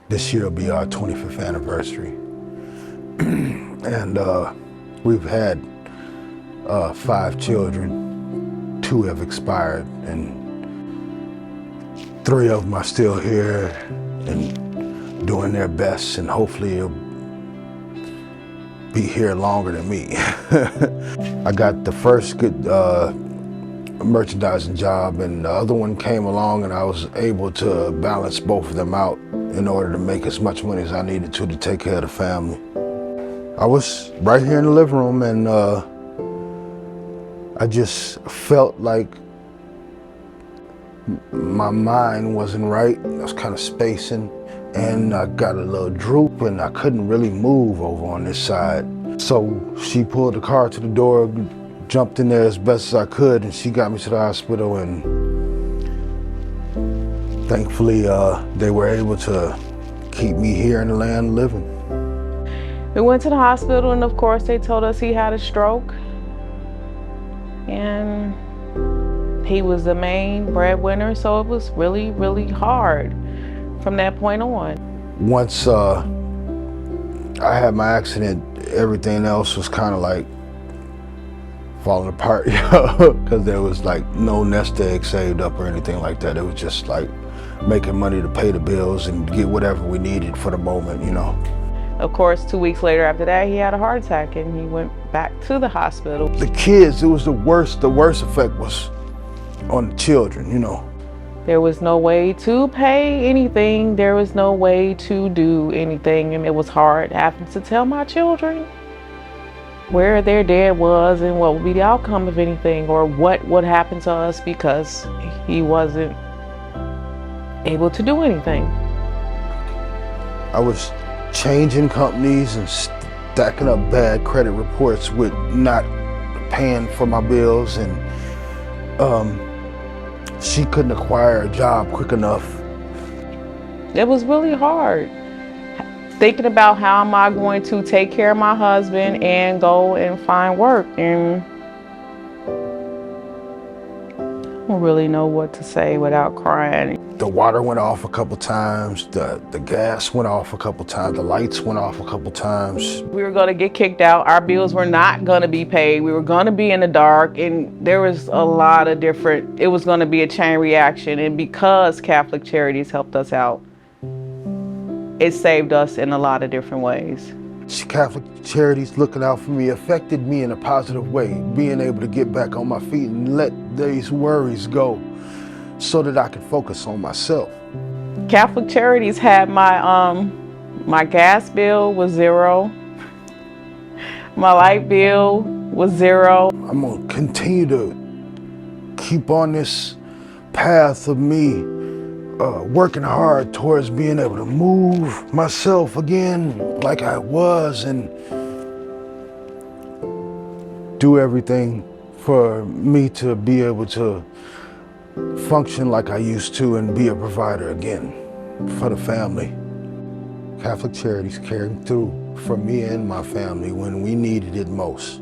This year will be our 25th anniversary. And we've had 5 children. 2 have expired, and 3 of them are still here and doing their best, and hopefully it'll be here longer than me. I got the first good merchandising job, and the other one came along, and I was able to balance both of them out in order to make as much money as I needed to take care of the family. I was right here in the living room, and I just felt like my mind wasn't right. I was kind of spacing, and I got a little droop, and I couldn't really move over on this side. So she pulled the car to the door, jumped in there as best as I could, and she got me to the hospital, and thankfully they were able to keep me here in the land of living. We went to the hospital, and of course they told us he had a stroke, and he was the main breadwinner, so it was really, really hard from that point on. Once I had my accident, everything else was kind of like falling apart, because there was like no nest egg saved up or anything like that. It was just like making money to pay the bills and get whatever we needed for the moment, Of course, 2 weeks later after that, he had a heart attack, and he went back to the hospital. The kids, it was the worst effect was on the children, There was no way to pay anything. There was no way to do anything, and it was hard having to tell my children where their dad was and what would be the outcome of anything, or what would happen to us because he wasn't able to do anything. I was changing companies and stacking up bad credit reports with not paying for my bills, and she couldn't acquire a job quick enough. It was really hard. Thinking about how am I going to take care of my husband and go and find work, and I don't really know what to say without crying. The water went off a couple times, the gas went off a couple times, the lights went off a couple times. We were gonna get kicked out. Our bills were not gonna be paid. We were gonna be in the dark, and there was a lot of different, it was gonna be a chain reaction. And because Catholic Charities helped us out, it saved us in a lot of different ways. Catholic Charities looking out for me affected me in a positive way, being able to get back on my feet and let these worries go so that I could focus on myself. Catholic Charities had my gas bill was $0. My light bill was $0. I'm gonna continue to keep on this path of me working hard towards being able to move myself again like I was, and do everything for me to be able to function like I used to and be a provider again for the family. Catholic Charities caring through for me and my family when we needed it most.